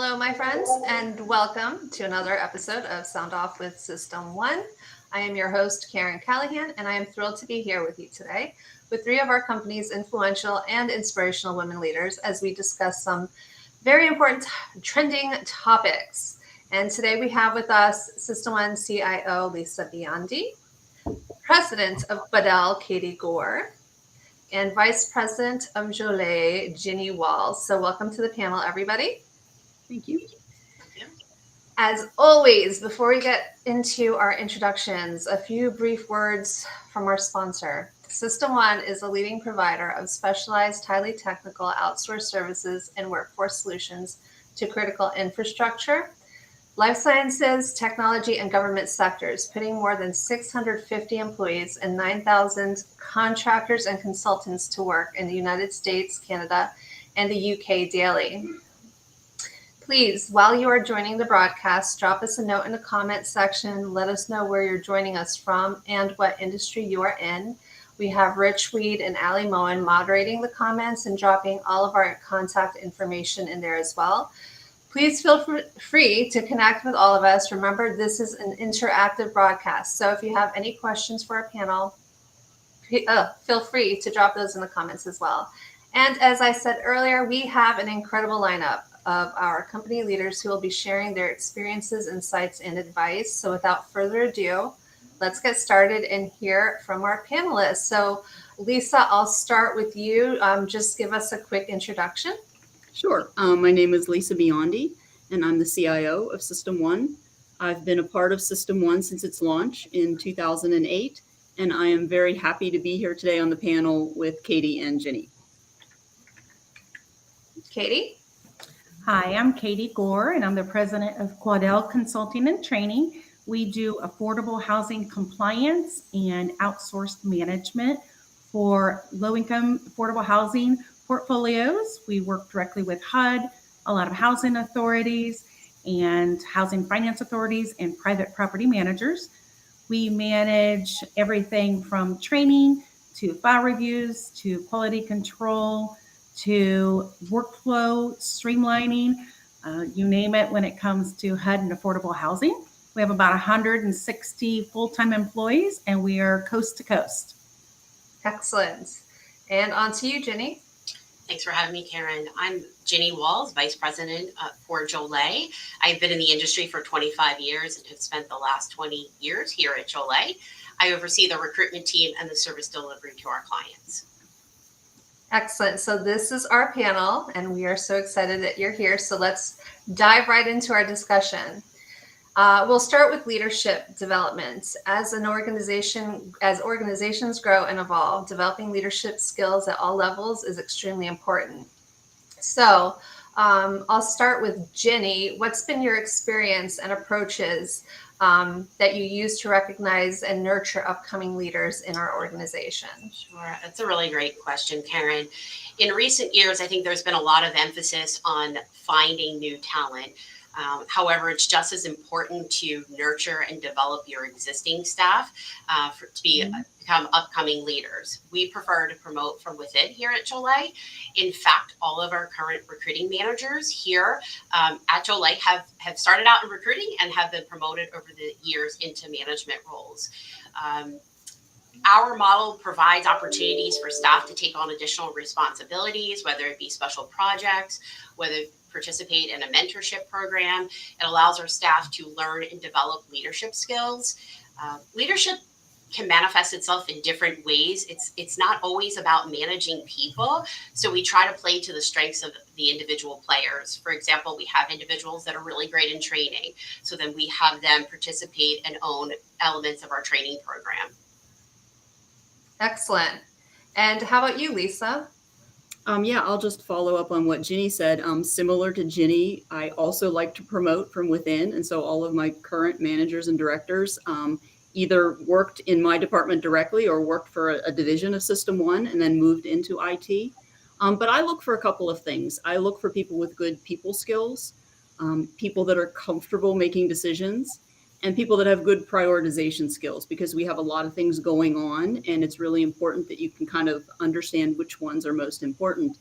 Hello, my friends, and welcome to another episode of Sound Off with System 1. I am your host, Karen Callahan, and I am thrilled to be here with you today with three of our company's influential and inspirational women leaders as we discuss some very important trending topics. And today we have with us System 1 CIO Lisa Biondi, President of Badel Katie Gore, and Vice President of Jolet Ginny Walls. So welcome to the panel, everybody. Thank you. As always, before we get into our introductions, a few brief words from our sponsor. System 1 is a leading provider of specialized, highly technical outsourced services and workforce solutions to critical infrastructure, life sciences, technology, and government sectors, putting more than 650 employees and 9,000 contractors and consultants to work in the United States, Canada, and the UK daily. Please, while you are joining the broadcast, drop us a note in the comment section. Let us know where you're joining us from and what industry you are in. We have Rich Weed and Ali Moen moderating the comments and dropping all of our contact information in there as well. Please feel free to connect with all of us. Remember, this is an interactive broadcast. So if you have any questions for our panel, feel free to drop those in the comments as well. And as I said earlier, we have an incredible lineup of our company leaders who will be sharing their experiences, insights, and advice. So without further ado, let's get started and hear from our panelists. So Lisa, I'll start with you. Just give us a quick introduction. Sure. My name is Lisa Biondi, and I'm the CIO of System 1. I've been a part of System 1 since its launch in 2008, and I am very happy to be here today on the panel with Katie and Ginny. Katie? Hi, I'm Katie Gore, and I'm the president of Quadell Consulting and Training. We do affordable housing compliance and outsourced management for low-income affordable housing portfolios. We work directly with HUD, a lot of housing authorities, and housing finance authorities and private property managers. We manage everything from training to file reviews to quality control to workflow streamlining, you name it when it comes to HUD and affordable housing. We have about 160 full-time employees, and we are coast to coast. Excellent. And on to you, Ginny. Thanks for having me, Karen. I'm Ginny Walls, Vice President for Jolet. I've been in the industry for 25 years and have spent the last 20 years here at Jolet. I oversee the recruitment team and the service delivery to our clients. Excellent. So this is our panel, and we are so excited that you're here. So let's dive right into our discussion. We'll start with leadership development. As organizations grow and evolve, developing leadership skills at all levels is extremely important. So I'll start with Ginny. What's been your experience and approaches that you use to recognize and nurture upcoming leaders in our organization? Sure. That's a really great question, Karen. In recent years, I think there's been a lot of emphasis on finding new talent. However, it's just as important to nurture and develop your existing staff to become upcoming leaders. We prefer to promote from within here at Jolet. In fact, all of our current recruiting managers here at Jolet have started out in recruiting and have been promoted over the years into management roles. Our model provides opportunities for staff to take on additional responsibilities, whether it be special projects, whether participate in a mentorship program. It allows our staff to learn and develop leadership skills. Leadership can manifest itself in different ways. It's not always about managing people. So we try to play to the strengths of the individual players. For example, we have individuals that are really great in training. So then we have them participate and own elements of our training program. Excellent. And how about you, Lisa? I'll just follow up on what Ginny said. Similar to Ginny, I also like to promote from within. And so all of my current managers and directors either worked in my department directly or worked for a division of System 1 and then moved into IT. But I look for a couple of things. I look for people with good people skills, people that are comfortable making decisions, and people that have good prioritization skills, because we have a lot of things going on and it's really important that you can kind of understand which ones are most important.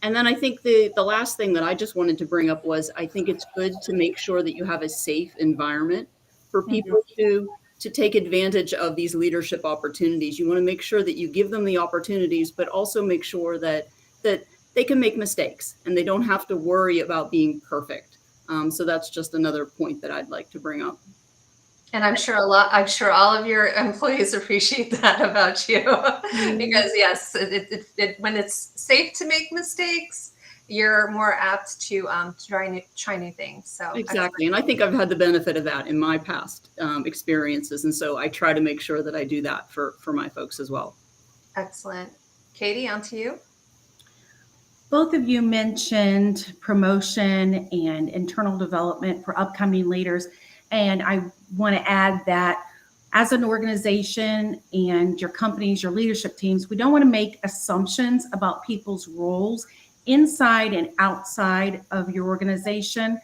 And then I think the last thing that I just wanted to bring up was I think it's good to make sure that you have a safe environment for people to take advantage of these leadership opportunities. You want to make sure that you give them the opportunities, but also make sure that they can make mistakes and they don't have to worry about being perfect. So that's just another point that I'd like to bring up. And I'm sure all of your employees appreciate that about you because yes, when it's safe to make mistakes, you're more apt to try new things. So Exactly. And I think I've had the benefit of that in my past experiences. And so I try to make sure that I do that for my folks as well. Excellent. Katie, on to you. Both of you mentioned promotion and internal development for upcoming leaders. And I want to add that as an organization and your companies, your leadership teams, we don't want to make assumptions about people's roles inside and outside of your organization.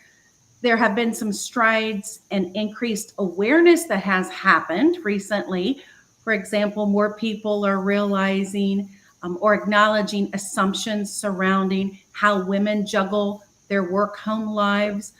There have been some strides and increased awareness that has happened recently. For example, more people are realizing or acknowledging assumptions surrounding how women juggle their work home lives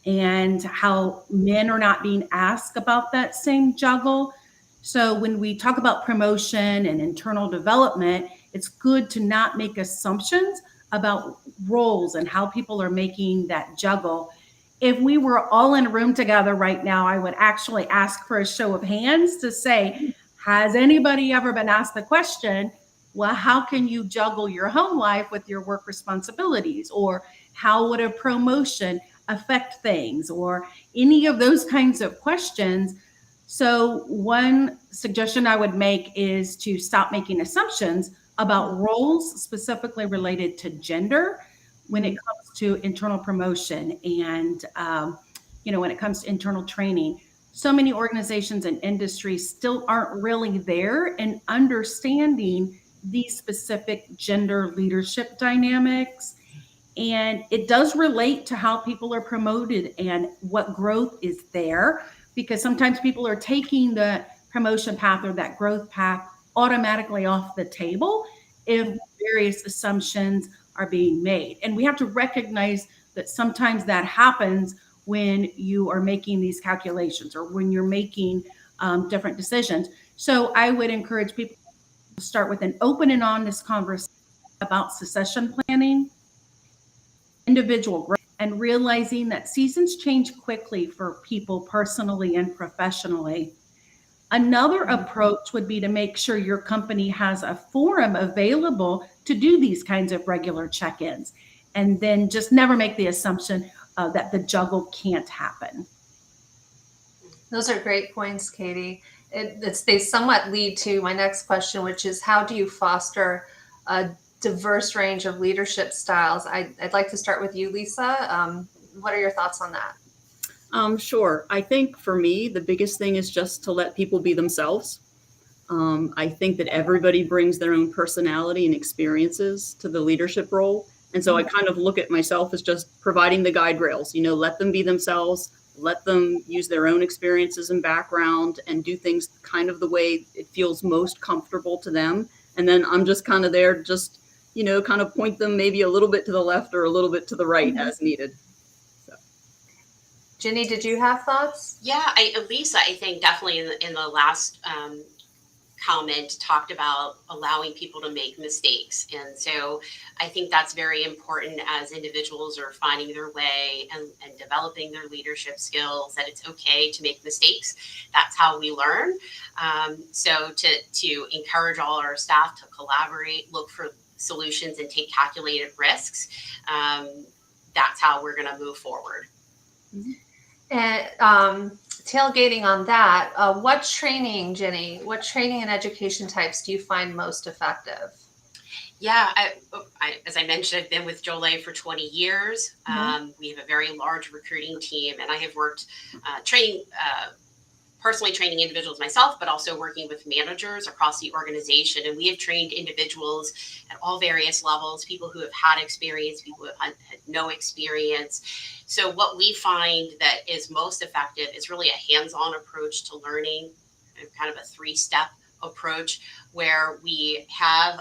and how men are not being asked about that same juggle. So when we talk about promotion and internal development, it's good to not make assumptions about roles and how people are making that juggle. If we were all in a room together right now, I would actually ask for a show of hands to say, has anybody ever been asked the question, well, how can you juggle your home life with your work responsibilities? Or how would a promotion affect things? Or any of those kinds of questions. So one suggestion I would make is to stop making assumptions about roles specifically related to gender when it comes to internal promotion and when it comes to internal training. So many organizations and industries still aren't really there in understanding these specific gender leadership dynamics. And it does relate to how people are promoted and what growth is there, because sometimes people are taking the promotion path or that growth path automatically off the table if various assumptions are being made. And we have to recognize that sometimes that happens when you are making these calculations or when you're making different decisions. So I would encourage people to start with an open and honest conversation about succession planning, individual growth, and realizing that seasons change quickly for people personally and professionally. Another approach would be to make sure your company has a forum available to do these kinds of regular check-ins, and then just never make the assumption that the juggle can't happen. Those are great points, Katie. They somewhat lead to my next question, which is how do you foster a diverse range of leadership styles? I'd like to start with you, Lisa. What are your thoughts on that? Sure. I think for me, the biggest thing is just to let people be themselves. I think that everybody brings their own personality and experiences to the leadership role. And so I kind of look at myself as just providing the guide rails, let them be themselves, let them use their own experiences and background and do things kind of the way it feels most comfortable to them. And then I'm just kind of there, just, kind of point them maybe a little bit to the left or a little bit to the right as needed. Ginny, did you have thoughts? Yeah, Lisa, I think definitely in the last comment talked about allowing people to make mistakes. And so I think that's very important as individuals are finding their way and developing their leadership skills, that it's okay to make mistakes. That's how we learn. So to encourage all our staff to collaborate, look for solutions and take calculated risks. That's how we're going to move forward. Mm-hmm. And tailgating on that, what training, Ginny, what training and education types do you find most effective? Yeah, as I mentioned, I've been with Jolay for 20 years. We have a very large recruiting team, and I have worked personally training individuals myself, but also working with managers across the organization. And we have trained individuals at all various levels, people who have had experience, people who have had no experience. So what we find that is most effective is really a hands-on approach to learning, kind of a 3-step approach where we have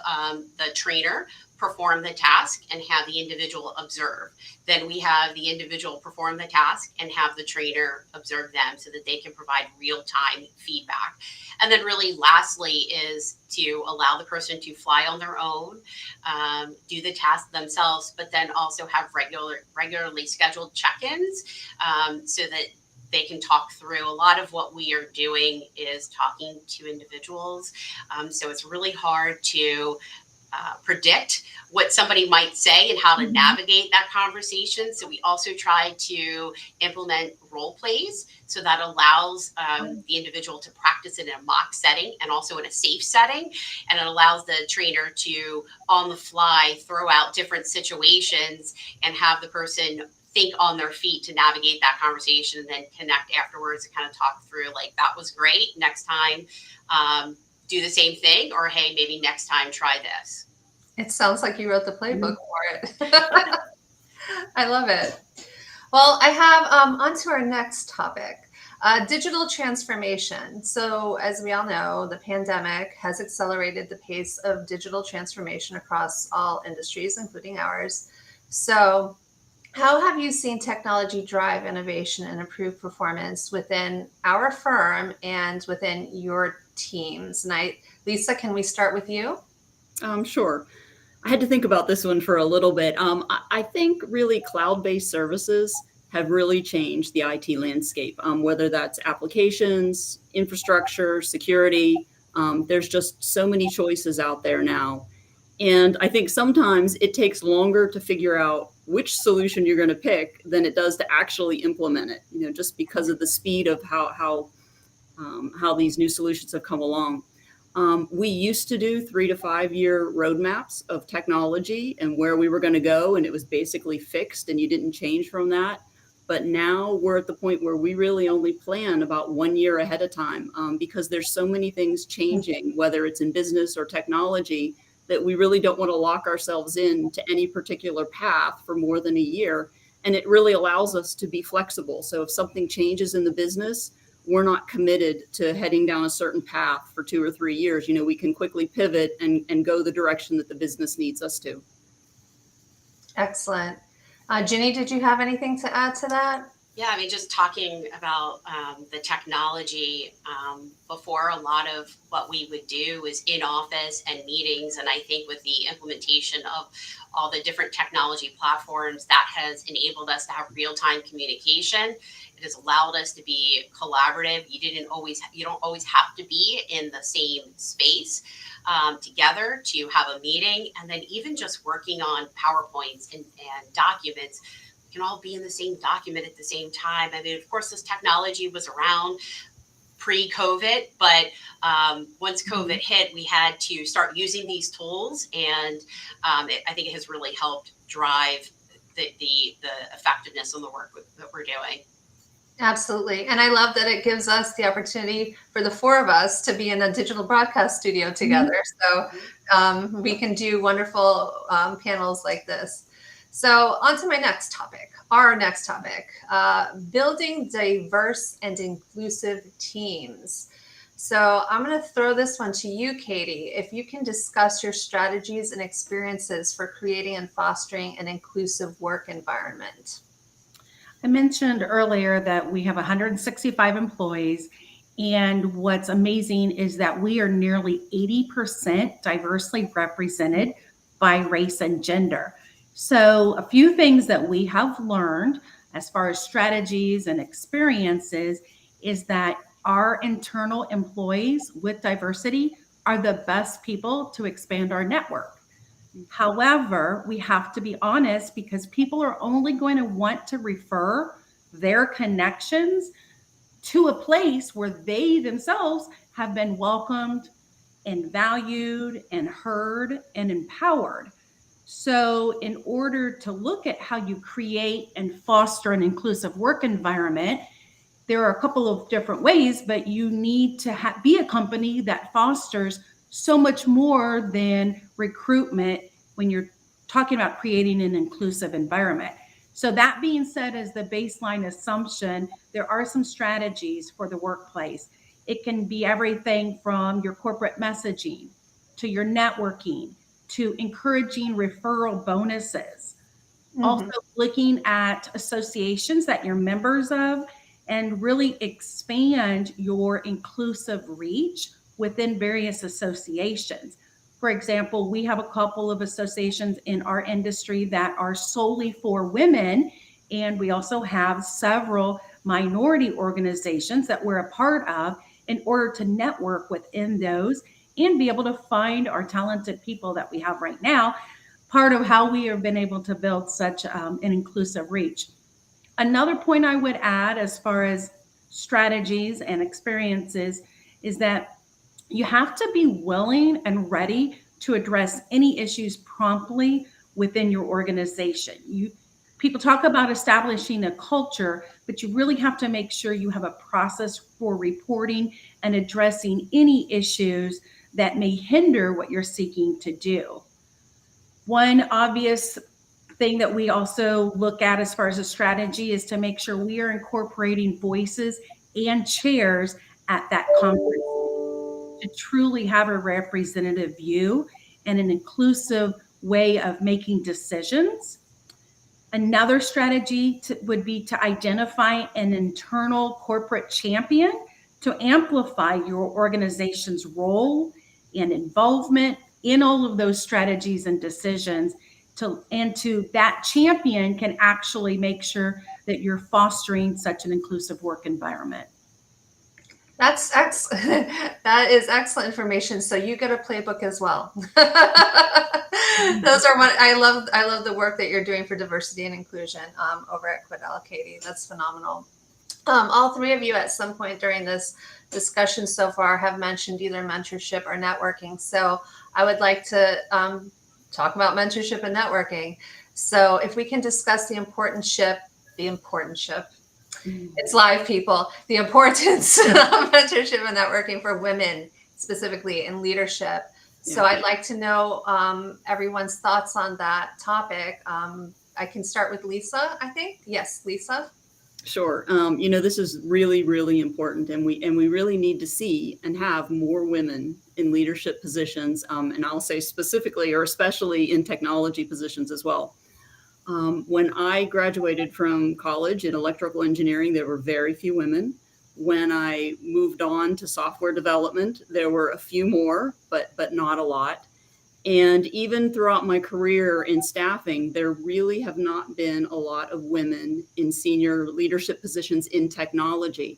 the trainer perform the task and have the individual observe. Then we have the individual perform the task and have the trainer observe them so that they can provide real-time feedback. And then really lastly is to allow the person to fly on their own, do the task themselves, but then also have regularly scheduled check-ins so that they can talk through. A lot of what we are doing is talking to individuals. So it's really hard to predict what somebody might say and how to navigate that conversation. So we also try to implement role plays. So that allows the individual to practice it in a mock setting and also in a safe setting. And it allows the trainer to, on the fly, throw out different situations and have the person think on their feet to navigate that conversation and then connect afterwards and kind of talk through like, that was great. Next time, do the same thing, or hey, maybe next time try this. It sounds like you wrote the playbook for it. I love it. Well, I have on to our next topic, digital transformation. So as we all know, the pandemic has accelerated the pace of digital transformation across all industries, including ours. So how have you seen technology drive innovation and improve performance within our firm and within your teams? And Lisa, can we start with you? Sure. I had to think about this one for a little bit. I think really cloud-based services have really changed the IT landscape, whether that's applications, infrastructure, security. There's just so many choices out there now. And I think sometimes it takes longer to figure out which solution you're going to pick than it does to actually implement it, just because of the speed of how these new solutions have come along. We used to do 3 to 5 year roadmaps of technology and where we were going to go, and it was basically fixed and you didn't change from that. But now we're at the point where we really only plan about 1 year ahead of time because there's so many things changing, whether it's in business or technology, that we really don't want to lock ourselves into any particular path for more than a year. And it really allows us to be flexible. So if something changes in the business, we're not committed to heading down a certain path for 2 or 3 years. We can quickly pivot and go the direction that the business needs us to. Excellent. Ginny, did you have anything to add to that? Yeah, I mean, just talking about the technology, before a lot of what we would do is in office and meetings. And I think with the implementation of all the different technology platforms, that has enabled us to have real-time communication. It has allowed us to be collaborative. You don't always have to be in the same space together to have a meeting. And then even just working on PowerPoints and documents, can all be in the same document at the same time. I mean, of course, this technology was around pre-COVID, but once COVID hit, we had to start using these tools, and I think it has really helped drive the effectiveness on the work that we're doing. Absolutely. And I love that it gives us the opportunity for the 4 of us to be in a digital broadcast studio together. So we can do wonderful panels like this. So on to our next topic, building diverse and inclusive teams. So I'm going to throw this one to you, Katie. If you can discuss your strategies and experiences for creating and fostering an inclusive work environment. I mentioned earlier that we have 165 employees, and what's amazing is that we are nearly 80% diversely represented by race and gender. So a few things that we have learned as far as strategies and experiences is that our internal employees with diversity are the best people to expand our network. However, we have to be honest because people are only going to want to refer their connections to a place where they themselves have been welcomed and valued and heard and empowered. So in order to look at how you create and foster an inclusive work environment, there are a couple of different ways, but you need to be a company that fosters so much more than recruitment when you're talking about creating an inclusive environment. So that being said, as the baseline assumption, there are some strategies for the workplace. It can be everything from your corporate messaging to your networking to encouraging referral bonuses. Also, looking at associations that you're members of and really expand your inclusive reach within various associations. For example, we have a couple of associations in our industry that are solely for women, and we also have several minority organizations that we're a part of in order to network within those and be able to find our talented people that we have right now, part of how we have been able to build such an inclusive reach. Another point I would add as far as strategies and experiences is that you have to be willing and ready to address any issues promptly within your organization. People talk about establishing a culture, but you really have to make sure you have a process for reporting and addressing any issues that may hinder what you're seeking to do. One obvious thing that we also look at as far as a strategy is to make sure we are incorporating voices and chairs at that conference to truly have a representative view and an inclusive way of making decisions. Another strategy would be to identify an internal corporate champion to amplify your organization's role and involvement in all of those strategies and decisions. That champion can actually make sure that you're fostering such an inclusive work environment. That is excellent information. So you get a playbook as well. Those are what I love. I love the work that you're doing for diversity and inclusion over at Quidel, Katie. That's phenomenal. All three of you at some point during this discussion so far have mentioned either mentorship or networking. So I would like to talk about mentorship and networking. So if we can discuss the importance, it's live, people, the importance of mentorship and networking for women, specifically in leadership. So I'd like to know everyone's thoughts on that topic. I can start with Lisa, I think. Yes, Lisa. Sure. This is really, really important, and we really need to see and have more women in leadership positions, and I'll say specifically or especially in technology positions as well. When I graduated from college in electrical engineering, there were very few women. When I moved on to software development, there were a few more, but not a lot. And even throughout my career in staffing, there really have not been a lot of women in senior leadership positions in technology.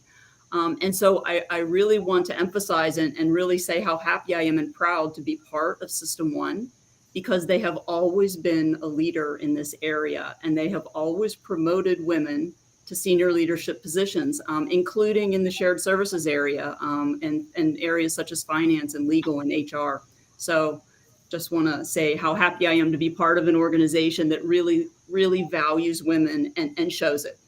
And so I really want to emphasize and really say how happy I am and proud to be part of System 1, because they have always been a leader in this area, and they have always promoted women to senior leadership positions, including in the shared services area and areas such as finance and legal and HR. So just want to say how happy I am to be part of an organization that really, really values women and shows it.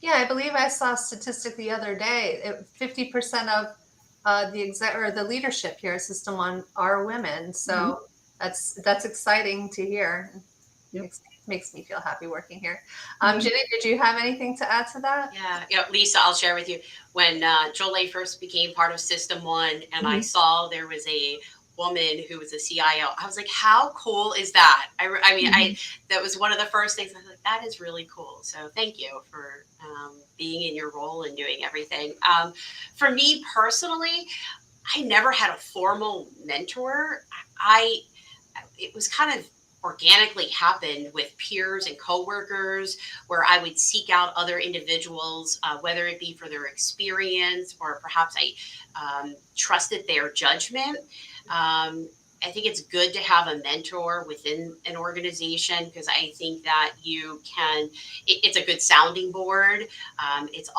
Yeah, I believe I saw a statistic the other day. 50% of the leadership here at System 1 are women. So that's exciting to hear. Yep. Makes me feel happy working here. Ginny, did you have anything to add to that? Yeah, Lisa, I'll share with you. When Jolie first became part of System 1 and I saw there was a woman who was a CIO, I was like, how cool is that? That was one of the first things. I was like, that is really cool. So thank you for being in your role and doing everything. For me personally, I never had a formal mentor. It was kind of organically happened with peers and coworkers, where I would seek out other individuals, whether it be for their experience or perhaps I trusted their judgment. I think it's good to have a mentor within an organization, because I think that it's a good sounding board. It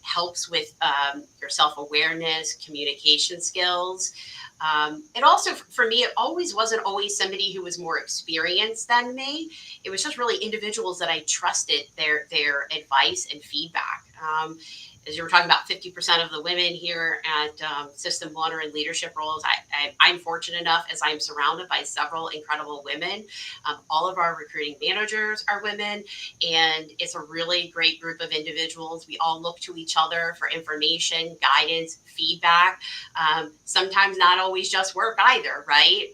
helps with your self-awareness, communication skills. It also, for me, it wasn't always somebody who was more experienced than me. It was just really individuals that I trusted their advice and feedback. As you were talking about, 50% of the women here at System 1 are in leadership roles. I'm fortunate enough, as I'm surrounded by several incredible women. All of our recruiting managers are women, and it's a really great group of individuals. We all look to each other for information, guidance, feedback. Sometimes not always just work either, right?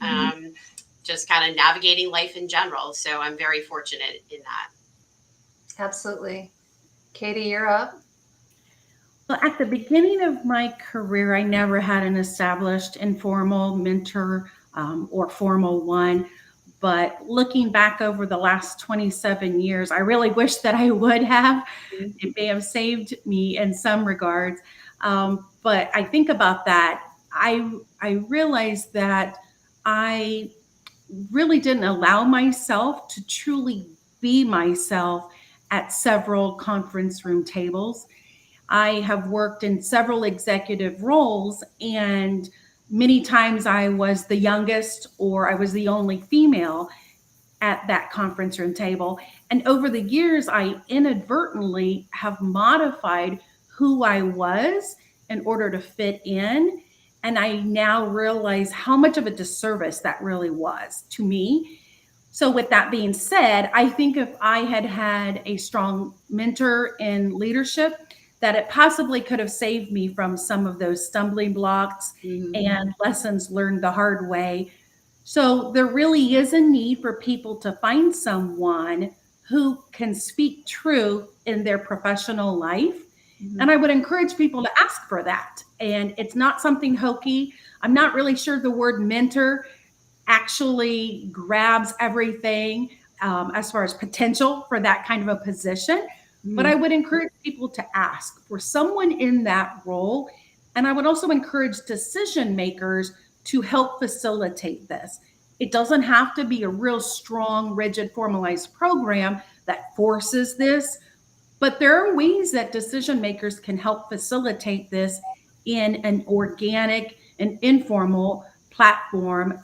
Just kind of navigating life in general. So I'm very fortunate in that. Absolutely. Katie, you're up. Well, at the beginning of my career, I never had an established informal mentor or formal one. But looking back over the last 27 years, I really wish that I would have. It may have saved me in some regards. But I think about that. I realized that I really didn't allow myself to truly be myself at several conference room tables. I have worked in several executive roles, and many times I was the youngest or I was the only female at that conference room table. And over the years, I inadvertently have modified who I was in order to fit in. And I now realize how much of a disservice that really was to me. So, with that being said, I think if I had had a strong mentor in leadership, that it possibly could have saved me from some of those stumbling blocks and lessons learned the hard way. So, there really is a need for people to find someone who can speak truth in their professional life. And I would encourage people to ask for that. And it's not something hokey. I'm not really sure the word mentor actually grabs everything as far as potential for that kind of a position. But I would encourage people to ask for someone in that role. And I would also encourage decision makers to help facilitate this. It doesn't have to be a real strong, rigid, formalized program that forces this, but there are ways that decision makers can help facilitate this in an organic and informal platform.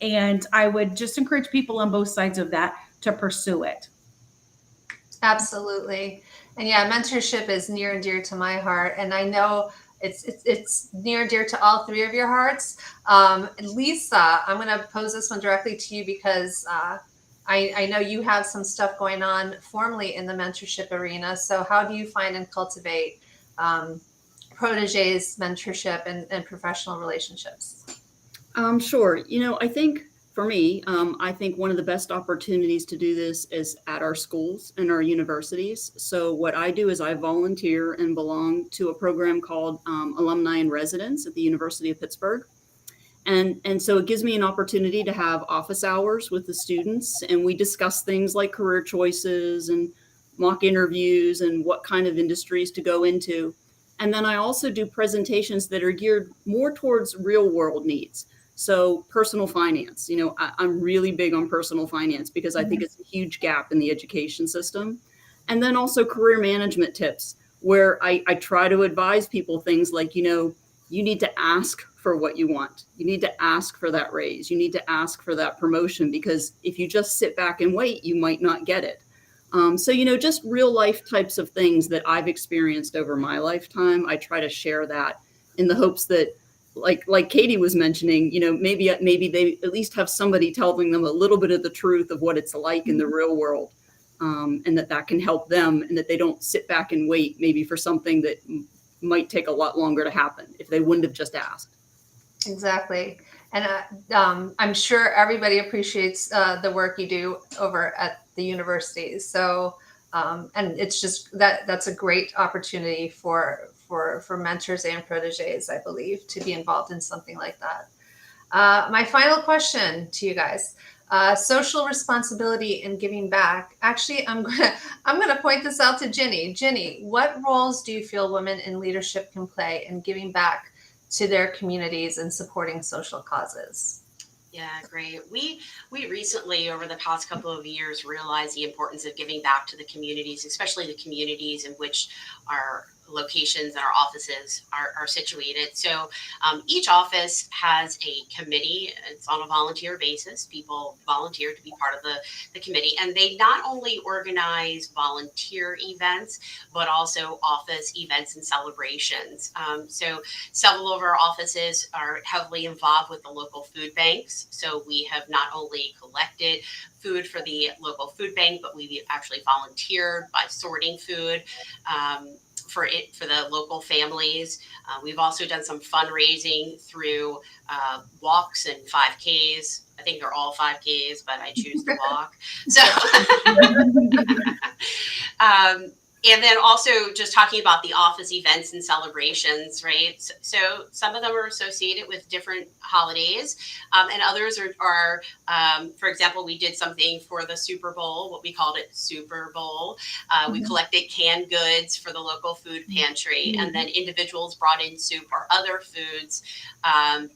And I would just encourage people on both sides of that to pursue it. Absolutely. And yeah, mentorship is near and dear to my heart. And I know it's near and dear to all three of your hearts. Lisa, I'm going to pose this one directly to you because I know you have some stuff going on formally in the mentorship arena. So how do you find and cultivate proteges, mentorship, and professional relationships? Sure. I think for me, I think one of the best opportunities to do this is at our schools and our universities. So what I do is I volunteer and belong to a program called Alumni in Residence at the University of Pittsburgh. And so it gives me an opportunity to have office hours with the students, and we discuss things like career choices and mock interviews and what kind of industries to go into. And then I also do presentations that are geared more towards real world needs. So personal finance, I'm really big on personal finance because I think it's a huge gap in the education system. And then also career management tips, where I try to advise people things like, you need to ask for what you want. You need to ask for that raise. You need to ask for that promotion, because if you just sit back and wait, you might not get it. So, just real life types of things that I've experienced over my lifetime. I try to share that in the hopes that, like Katie was mentioning, maybe they at least have somebody telling them a little bit of the truth of what it's like in the real world, and that can help them, and that they don't sit back and wait maybe for something that might take a lot longer to happen if they wouldn't have just asked. Exactly. And I'm sure everybody appreciates the work you do over at the universities. So, and it's just that's a great opportunity for mentors and proteges, I believe, to be involved in something like that. My final question to you guys: social responsibility and giving back. Actually, I'm gonna point this out to Ginny. Ginny, what roles do you feel women in leadership can play in giving back to their communities and supporting social causes? Yeah, great. We recently, over the past couple of years, realized the importance of giving back to the communities, especially the communities in which our locations and our offices are situated. So each office has a committee. It's on a volunteer basis. People volunteer to be part of the committee, and they not only organize volunteer events, but also office events and celebrations. So several of our offices are heavily involved with the local food banks. So we have not only collected food for the local food bank, but we've actually volunteered by sorting food for the local families. We've also done some fundraising through walks and 5Ks. I think they're all 5Ks, but I choose to walk. So, and then also just talking about the office events and celebrations, right? So some of them are associated with different holidays, and others are for example, we did something for the Super Bowl, what we called it Super Bowl. We collected canned goods for the local food pantry, and then individuals brought in soup or other foods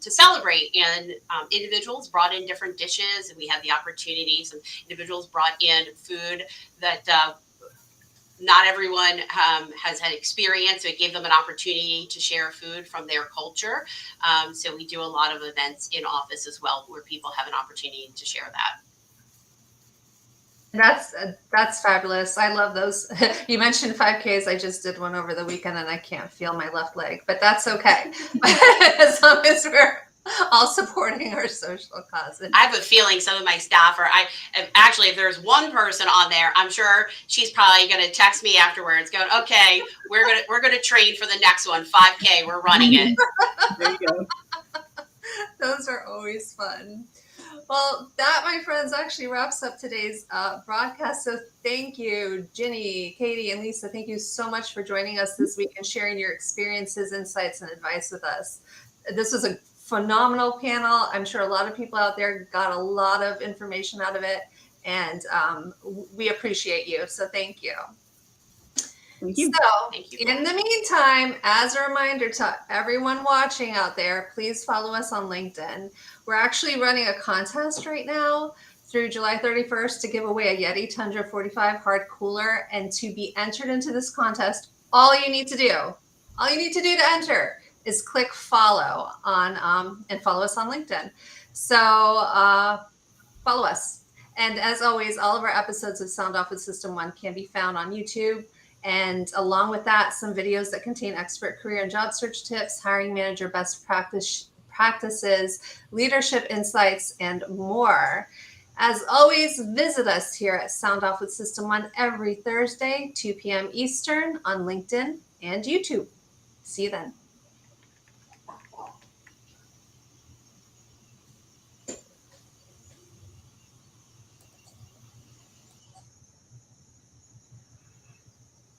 to celebrate. And individuals brought in different dishes, and we had the opportunity. Some individuals brought in food that not everyone has had experience, so it gave them an opportunity to share food from their culture. So we do a lot of events in office as well, where people have an opportunity to share that. That's fabulous. I love those. You mentioned 5Ks. I just did one over the weekend and I can't feel my left leg, but that's okay. As long as we're all supporting our social causes. I have a feeling some of my staff are, actually, if there's one person on there, I'm sure she's probably going to text me afterwards going, okay, we're going to train for the next one, 5K, we're running it. There you go. Those are always fun. Well, that, my friends, actually wraps up today's broadcast. So thank you, Ginny, Katie, and Lisa. Thank you so much for joining us this week and sharing your experiences, insights, and advice with us. This was a phenomenal panel. I'm sure a lot of people out there got a lot of information out of it, and we appreciate you. So thank you. Thank you. So, Thank you. in the meantime, as a reminder to everyone watching out there, please follow us on LinkedIn. We're actually running a contest right now through July 31st to give away a Yeti Tundra 45 hard cooler. And to be entered into this contest, all you need to do to enter is click follow on and follow us on LinkedIn. So follow us. And as always, all of our episodes of Sound Off with System 1 can be found on YouTube. And along with that, some videos that contain expert career and job search tips, hiring manager best practices, leadership insights, and more. As always, visit us here at Sound Off with System 1 every Thursday, 2 p.m. Eastern on LinkedIn and YouTube. See you then.